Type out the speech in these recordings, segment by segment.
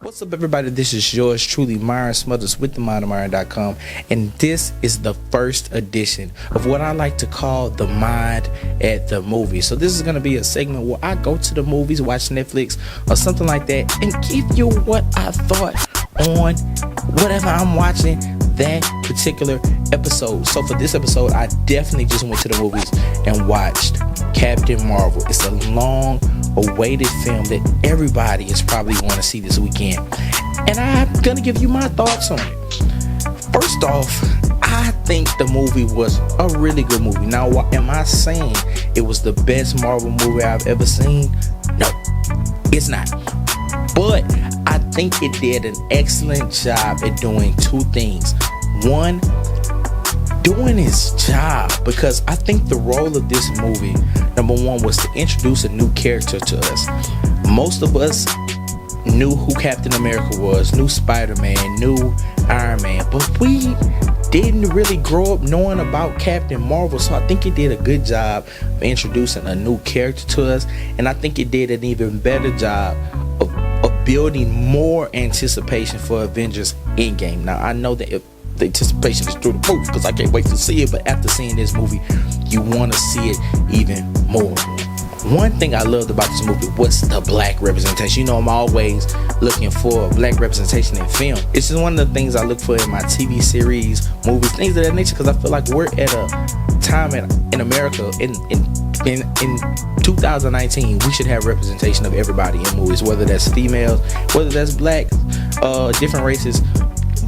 What's up, everybody? This is yours truly, Myron Smothers with TheMindOfMyron.com, and this is the first edition of what I like to call the Mind at the Movies. So this is going to be a segment where I go to the movies, watch Netflix or something like that, and give you what I thought on whatever I'm watching that particular episode. So for this episode, I definitely just went to the movies and watched Captain Marvel. It's a long awaited film that everybody is probably going to see this weekend, and I'm gonna give you my thoughts on it. First off, I think the movie was a really good movie. Now, am I saying it was the best Marvel movie I've ever seen? No, it's not. But I think it did an excellent job at doing two things. One, doing his job, because I think the role of this movie, number one, was to introduce a new character to us. Most of us knew who Captain America was, knew Spider-Man, knew Iron Man, but we didn't really grow up knowing about Captain Marvel. So I think it did a good job of introducing a new character to us, and I think it did an even better job of building more anticipation for Avengers Endgame. Now, I know that the anticipation is through the roof because I can't wait to see it, but after seeing this movie, you want to see it even more. One thing I loved about this movie was the black representation. You know, I'm always looking for black representation in film. It's just one of the things I look for in my TV series, movies, things of that nature, because I feel like we're at a time in America in 2019, we should have representation of everybody in movies, whether that's females, whether that's black, different races.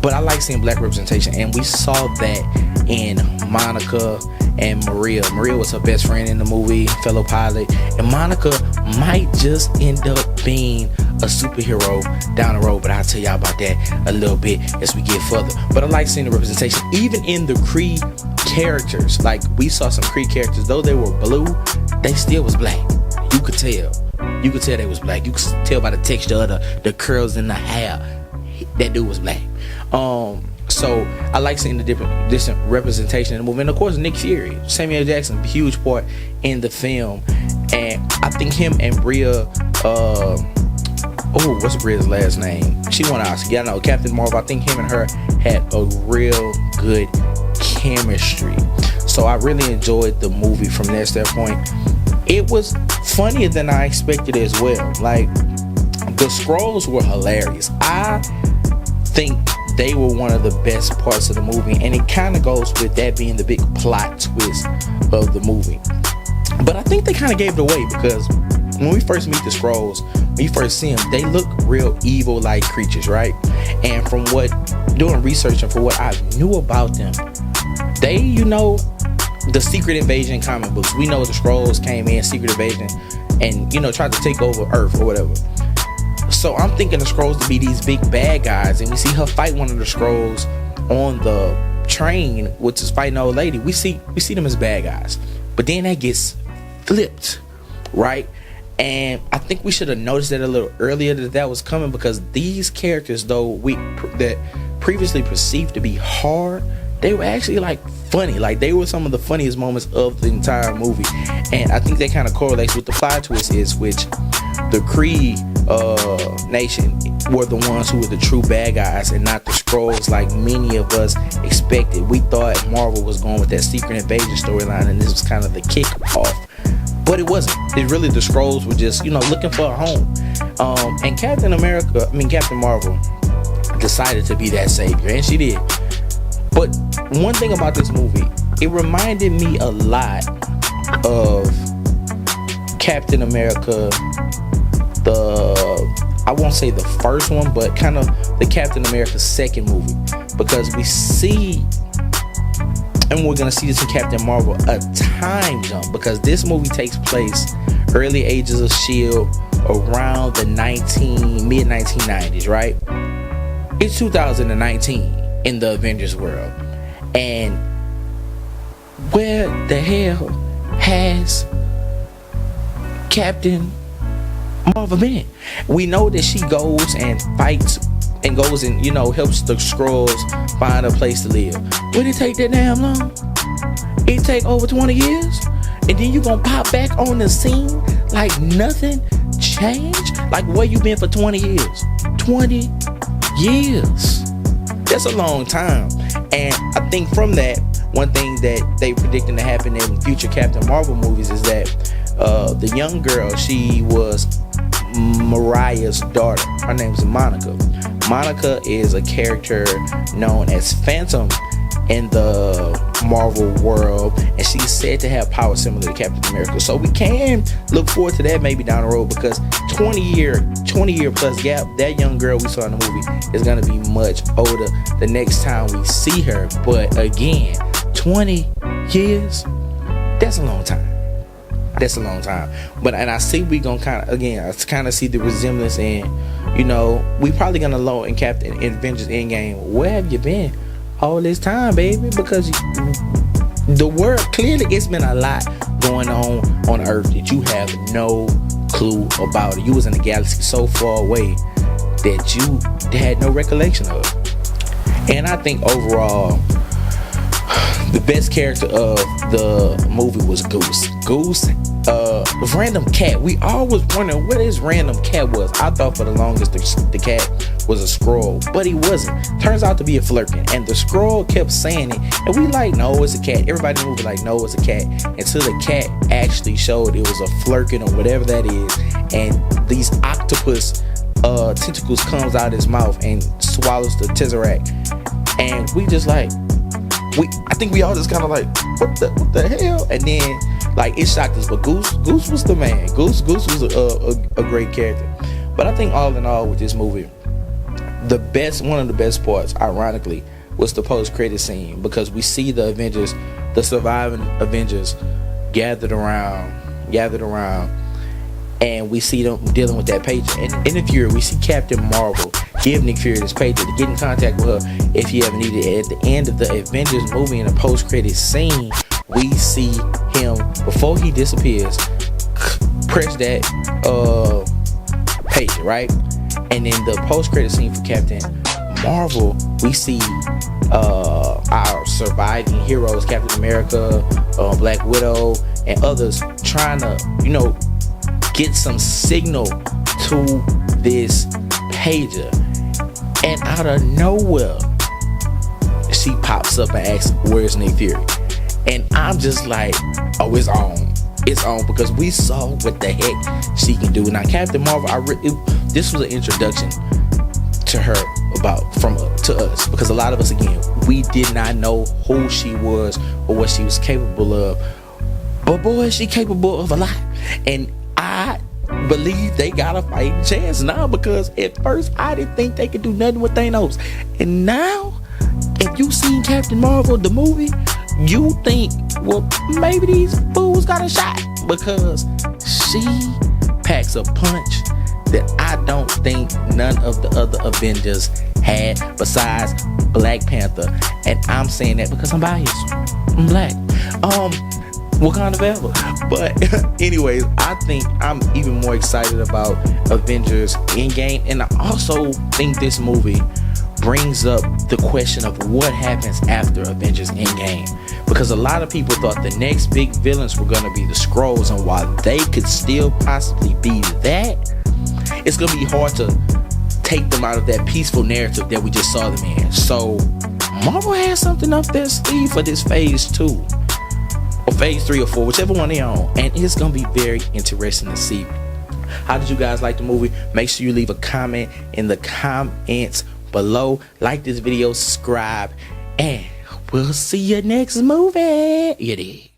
But I like seeing black representation, and we saw that in Monica and Maria. Maria was her best friend in the movie, fellow pilot, and Monica might just end up being a superhero down the road, but I'll tell y'all about that a little bit as we get further. But I like seeing the representation, even in the Kree characters. Like, we saw some Kree characters, though they were blue, they still was black. You could tell they was black. You could tell by the texture of the curls in the hair. That dude was black. So I like seeing the different representation in the movie. And of course, Nick Fury, Samuel Jackson, huge part in the film. And I think him and Bria, what's Bria's last name? She won an Oscar. Yeah, I know, Captain Marvel. I think him and her had a real good chemistry. So I really enjoyed the movie from that standpoint. It was funnier than I expected as well. Like, the Skrulls were hilarious. I think they were one of the best parts of the movie, and it kind of goes with that being the big plot twist of the movie. But I think they kind of gave it away, because when we first meet the Skrulls, when you first see them, they look real evil-like creatures, right? And from doing research and for what I knew about them, they, the Secret Invasion comic books, we know the Skrulls came in, Secret Invasion, and, tried to take over Earth or whatever. So I'm thinking the Skrulls to be these big bad guys, and we see her fight one of the Skrulls on the train, which is fighting an old lady. We see them as bad guys, but then that gets flipped, right? And I think we should have noticed that a little earlier that was coming, because these characters, though that previously perceived to be hard, they were actually like funny. Like, they were some of the funniest moments of the entire movie, and I think that kind of correlates with the plot twist, is which the Kree nation were the ones who were the true bad guys, and not the Skrulls like many of us expected. We thought Marvel was going with that Secret Invasion storyline, and this was kind of the kickoff, but it wasn't. It really, the Skrulls were just looking for a home, and Captain Marvel decided to be that savior, and she did. But one thing about this movie, it reminded me a lot of Captain America, I won't say the first one, but kind of the Captain America second movie, because we see, and we're gonna see this in Captain Marvel, a time jump, because this movie takes place early ages of S.H.I.E.L.D. around the mid 1990s, right? It's 2019 in the Avengers world, and where the hell has Captain Marvel been? We know that she goes and fights and goes and helps the Skrulls find a place to live. Would it take that damn long? It take over 20 years, and then you gonna pop back on the scene like nothing changed? Like, where you been for 20 years? 20 years. That's a long time. And I think from that, one thing that they predicting to happen in future Captain Marvel movies is that the young girl, she was Mariah's daughter. Her name's Monica. Monica is a character known as Phantom in the Marvel world, and she's said to have power similar to Captain America. So we can look forward to that maybe down the road, because 20 year plus gap, that young girl we saw in the movie is gonna be much older the next time we see her. But again, 20 years, that's a long time. That's a long time. But and I see we gonna kind of see the resemblance in, you know, we probably gonna load in Captain in Avengers Endgame. Where have you been all this time, baby? Because the world, clearly it's been a lot going on Earth that you have no clue about it. You was in a galaxy so far away that you had no recollection of. And I think overall, the best character of the movie was Goose. Goose, random cat. We always wondering what his random cat was. I thought for the longest the cat was a Skrull, but he wasn't. Turns out to be a Flurkin, and the Skrull kept saying it, and we like, no, it's a cat. Everybody in the movie like, no, it's a cat, until the cat actually showed it was a Flurkin or whatever that is, and these octopus tentacles comes out his mouth and swallows the Tesseract, and we just like, I think we all just kind of like, what the hell? And then like it shocked us, but Goose was the man. Goose was a great character. But I think all in all with this movie, one of the best parts, ironically, was the post-credit scene, because we see the Avengers, the surviving Avengers, gathered around, and we see them dealing with that pager. And in the Fury, we see Captain Marvel give Nick Fury this pager to get in contact with her if he ever needed it. At the end of the Avengers movie, in the post-credit scene, we see him, before he disappears, press that pager, right? And in the post-credit scene for Captain Marvel, we see our surviving heroes, Captain America, Black Widow, and others trying to, get some signal to this pager. And out of nowhere, she pops up and asks, where's Nick Fury? And I'm just like, oh, it's on, because we saw what the heck she can do. Now, Captain Marvel, this was an introduction to her to us, because a lot of us, again, we did not know who she was or what she was capable of. But boy, is she capable of a lot. And I believe they got a fighting chance now, because at first I didn't think they could do nothing with Thanos. And now, if you seen Captain Marvel, the movie, you think, well, maybe these fools got a shot, because she packs a punch that I don't think none of the other Avengers had besides Black Panther. And I'm saying that because I'm biased. I'm black. Wakanda forever. But anyways, I think I'm even more excited about Avengers Endgame. And I also think this movie brings up the question of what happens after Avengers Endgame, because a lot of people thought the next big villains were going to be the Skrulls, and while they could still possibly be that, it's going to be hard to take them out of that peaceful narrative that we just saw them in. So Marvel has something up their sleeve for this phase 2 or phase 3 or 4, whichever one they're on, and it's going to be very interesting to see. How did you guys like the movie? Make sure you leave a comment in the comments below. Like this video, subscribe, and we'll see you next movie. You did.